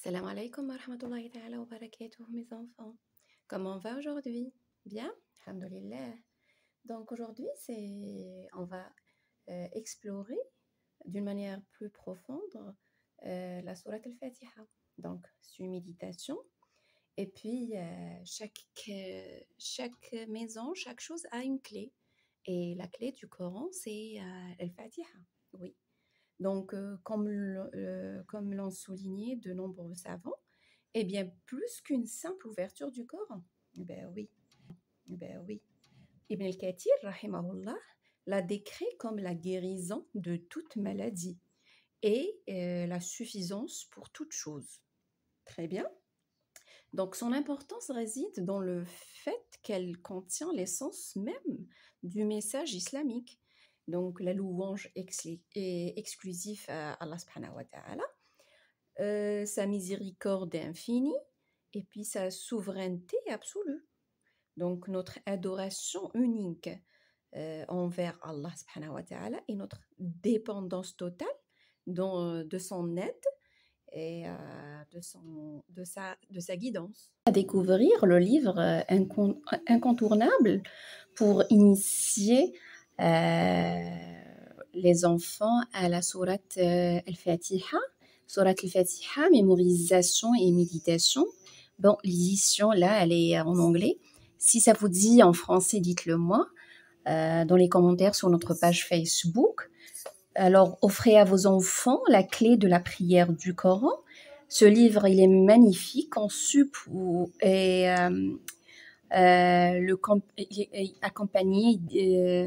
Salam alaikum wa rahmatullahi ta'ala wa barakatuh, mes enfants. Comment on va aujourd'hui? Bien? Alhamdulillah. Donc aujourd'hui, on va explorer d'une manière plus profonde la sourate al-Fatiha. Donc, c'est une méditation. Et puis, chaque maison, chaque chose a une clé. Et la clé du Coran, c'est al-Fatiha. Oui. Donc, comme l'ont souligné de nombreux savants, eh bien, plus qu'une simple ouverture du Coran. Ben oui, ben oui. Ibn al-Kathir, rahimahullah, l'a décrit comme la guérison de toute maladie et la suffisance pour toute chose. Très bien. Donc, son importance réside dans le fait qu'elle contient l'essence même du message islamique. Donc, la louange est exclusive à Allah subhanahu wa ta'ala, sa miséricorde infinie et puis sa souveraineté absolue. Donc, notre adoration unique envers Allah subhanahu wa ta'ala et notre dépendance totale de son aide et de sa guidance. À découvrir le livre incontournable pour initier les enfants à la sourate al-Fatiha. Sourate al-Fatiha, mémorisation et méditation. Bon, l'édition, là, elle est en anglais. Si ça vous dit en français, dites-le moi dans les commentaires sur notre page Facebook. Alors, offrez à vos enfants la clé de la prière du Coran. Ce livre, il est magnifique, conçu pour accompagné.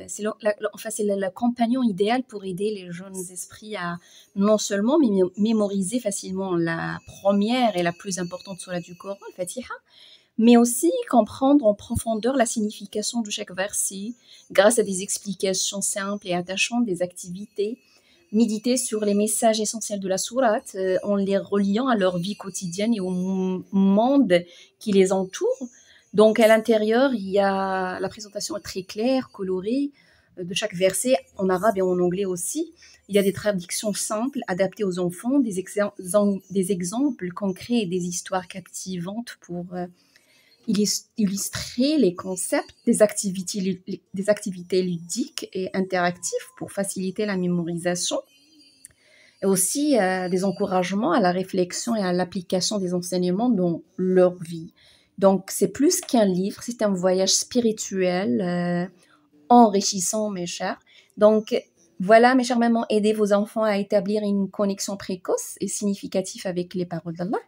C'est le compagnon idéal pour aider les jeunes esprits à non seulement mémoriser facilement la première et la plus importante sourate du Coran, le Fatiha, mais aussi comprendre en profondeur la signification de chaque verset grâce à des explications simples et attachantes des activités, méditer sur les messages essentiels de la sourate en les reliant à leur vie quotidienne et au monde qui les entoure. Donc à l'intérieur, il y a la présentation est très claire, colorée de chaque verset en arabe et en anglais aussi. Il y a des traductions simples adaptées aux enfants, des exemples concrets et des histoires captivantes pour illustrer les concepts des activités ludiques et interactives pour faciliter la mémorisation, et aussi des encouragements à la réflexion et à l'application des enseignements dans leur vie. Donc, c'est plus qu'un livre, c'est un voyage spirituel enrichissant, mes chers. Donc, voilà, mes chères mamans, aidez vos enfants à établir une connexion précoce et significative avec les paroles d'Allah.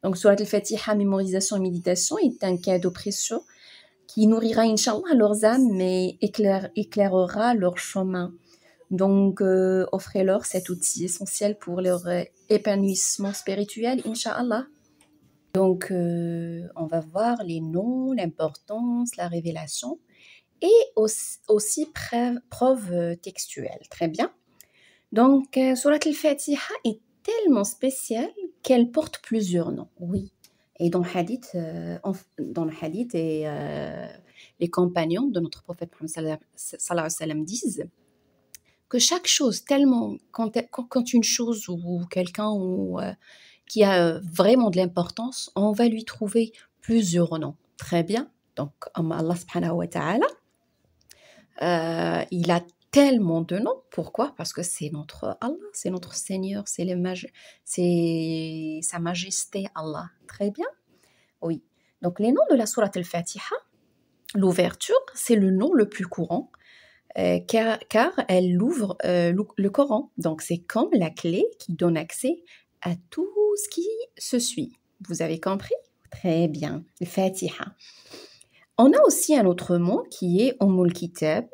Donc, Surat al-Fatiha, mémorisation et méditation, est un cadeau précieux qui nourrira, Inch'Allah, leurs âmes et éclairera leur chemin. Donc, offrez-leur cet outil essentiel pour leur épanouissement spirituel, Inch'Allah. Donc, on va voir les noms, l'importance, la révélation et aussi preuve textuelle. Très bien. Donc, Surat al-Fatiha est tellement spéciale qu'elle porte plusieurs noms. Oui. Et dans le hadith les compagnons de notre prophète sallallahu alayhi wa sallam disent que chaque chose, tellement, quand une chose ou quelqu'un qui a vraiment de l'importance, on va lui trouver plusieurs noms. Très bien. Donc, Allah subhanahu wa ta'ala, il a tellement de noms. Pourquoi? Parce que c'est notre Allah, c'est notre Seigneur, c'est sa majesté Allah. Très bien. Oui. Donc, les noms de la sourate al-Fatiha, l'ouverture, c'est le nom le plus courant, car elle ouvre le Coran. Donc, c'est comme la clé qui donne accès à tout ce qui se suit. Vous avez compris? Très bien. Le Fatiha. On a aussi un autre mot qui est Umm Kitab.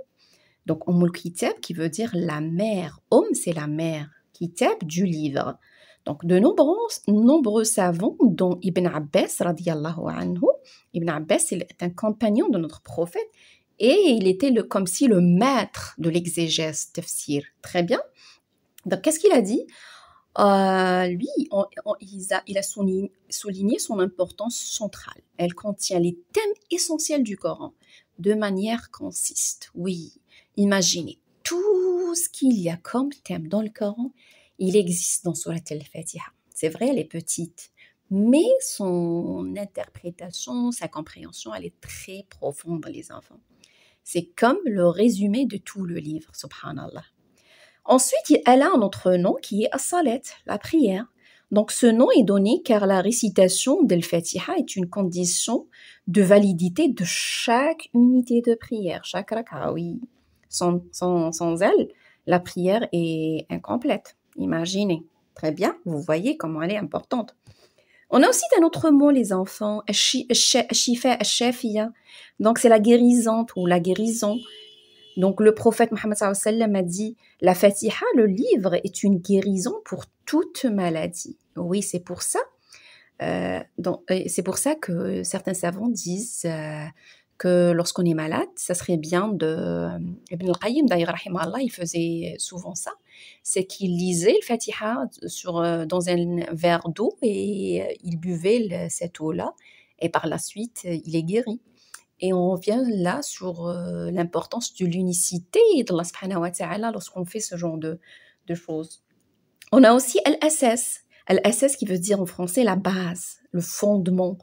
Donc, Umm Kitab qui veut dire la mère. C'est la mère. Kitab du livre. Donc, de nombreux savants, dont Ibn Abbas, radiyallahu anhu. Ibn Abbas est un compagnon de notre prophète et il était comme si le maître de l'exégèse, tafsir. Très bien. Donc, qu'est-ce qu'il a dit? Lui, il a souligné son importance centrale. Elle contient les thèmes essentiels du Coran de manière consiste. Oui, imaginez tout ce qu'il y a comme thème dans le Coran, il existe dans Surat al-Fatiha. C'est vrai, elle est petite, mais son interprétation, sa compréhension, elle est très profonde, les enfants. C'est comme le résumé de tout le livre, subhanallah. Ensuite, elle a un autre nom qui est as-salat, la prière. Donc, ce nom est donné car la récitation d'Al-Fatiha est une condition de validité de chaque unité de prière, chaque raka'a, oui. Sans elle, la prière est incomplète. Imaginez. Très bien, vous voyez comment elle est importante. On a aussi un autre mot, les enfants, shifa al-shafiya. Donc, c'est la guérisante ou la guérison. Donc, le prophète Mohammed sallallahu alayhi wa sallam a dit « La Fatiha, le livre, est une guérison pour toute maladie. » Oui, c'est pour ça. C'est pour ça que certains savants disent que lorsqu'on est malade, ça serait bien de... Ibn al-Qayyim, d'ailleurs, rahimahullah, il faisait souvent ça. C'est qu'il lisait le Fatiha dans un verre d'eau et il buvait cette eau-là. Et par la suite, il est guéri. Et on revient là sur l'importance de l'unicité d'Allah subhanahu wa ta'ala lorsqu'on fait ce genre de choses. On a aussi Al-Asas. Al-Asas qui veut dire en français la base, le fondement.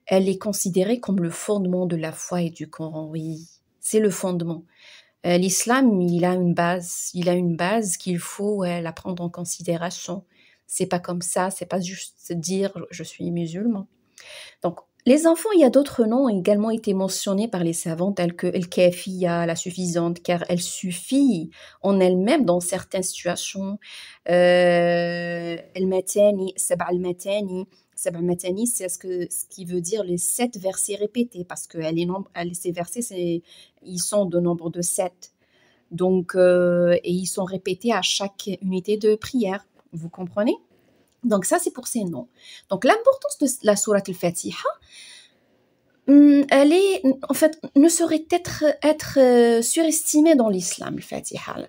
Elle est considérée comme le fondement de la foi et du Coran. Oui, c'est le fondement. L'islam, il a une base qu'il faut la prendre en considération. C'est pas comme ça, c'est pas juste dire je suis musulman. Donc, les enfants, il y a d'autres noms ont également été mentionnés par les savants tels que Al-Kafiya, la suffisante, car elle suffit en elle-même dans certaines situations. Al-Matani, Sab'a al-Matani. Sab'a al-Matani, c'est ce qui veut dire les 7 versets répétés, parce que ces versets, ils sont de nombre de 7. Donc, et ils sont répétés à chaque unité de prière. Vous comprenez? Donc ça, c'est pour ces noms. Donc l'importance de la sourate al-Fatiha, elle est, en fait, ne saurait être surestimée dans l'islam, al-Fatiha.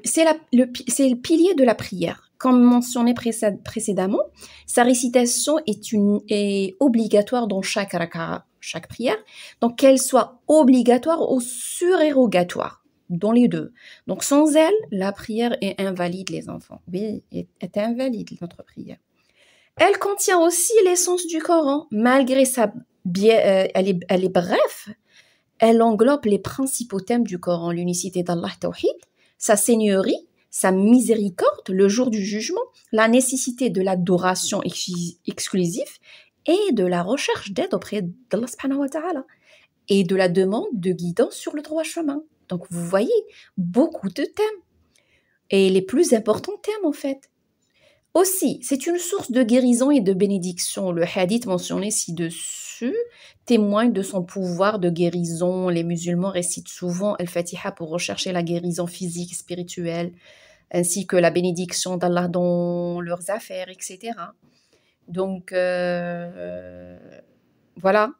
C'est le pilier de la prière. Comme mentionné précédemment, sa récitation est obligatoire dans chaque raka'a, chaque prière. Donc qu'elle soit obligatoire ou surérogatoire. Dans les deux. Donc, sans elle, la prière est invalide, les enfants. Oui, est invalide, notre prière. Elle contient aussi l'essence du Coran. Malgré elle est bref, elle englobe les principaux thèmes du Coran. L'unicité d'Allah, Tawhid, sa seigneurie, sa miséricorde, le jour du jugement, la nécessité de l'adoration exclusive et de la recherche d'aide auprès d'Allah subhanahu wa ta'ala et de la demande de guidance sur le droit chemin. Donc, vous voyez, beaucoup de thèmes. Et les plus importants thèmes, en fait. Aussi, c'est une source de guérison et de bénédiction. Le hadith mentionné ci-dessus témoigne de son pouvoir de guérison. Les musulmans récitent souvent Al-Fatiha pour rechercher la guérison physique et spirituelle, ainsi que la bénédiction d'Allah dans leurs affaires, etc. Donc, voilà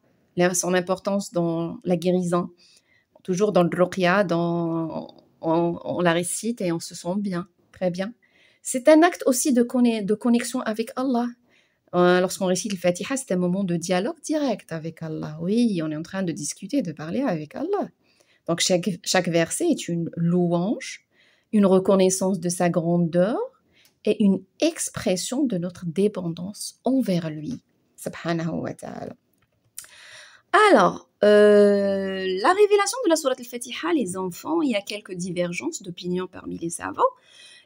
son importance dans la guérison. Toujours dans le ruqya, on la récite et on se sent bien, très bien. C'est un acte aussi de connexion avec Allah. Lorsqu'on récite le Fatiha, c'est un moment de dialogue direct avec Allah. Oui, on est en train de discuter, de parler avec Allah. Donc chaque verset est une louange, une reconnaissance de sa grandeur et une expression de notre dépendance envers lui. Subhanahu wa ta'ala. Alors, la révélation de la sourate al-Fatiha, les enfants, il y a quelques divergences d'opinion parmi les savants.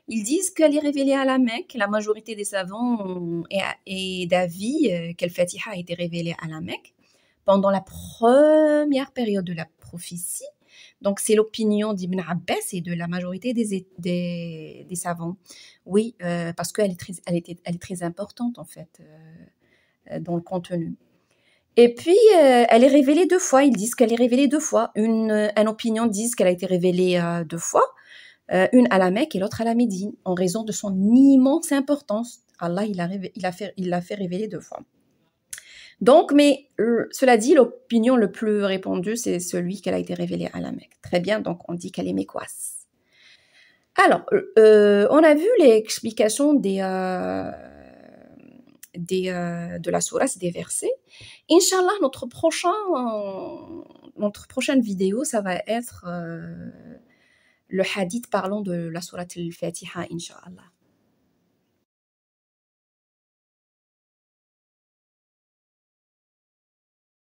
Ils disent qu'elle est révélée à la Mecque. La majorité des savants est d'avis qu'al-Fatiha a été révélée à la Mecque pendant la première période de la prophétie. Donc, c'est l'opinion d'Ibn Abbas et de la majorité des savants. Oui, parce qu'elle est très importante, en fait, dans le contenu. Et puis, elle est révélée 2 fois. Ils disent qu'elle est révélée 2 fois. Une opinion dit qu'elle a été révélée 2 fois. Une à la Mecque et l'autre à la Médine, en raison de son immense importance. Allah, il l'a fait révéler 2 fois. Donc, mais cela dit, l'opinion le plus répandue, c'est celui qu'elle a été révélée à la Mecque. Très bien, donc on dit qu'elle est mécoise. Alors, on a vu l'explication de la sourate, des versets. Inch'Allah, notre prochaine vidéo, ça va être le hadith parlant de la sourate al-Fatiha, Inch'Allah.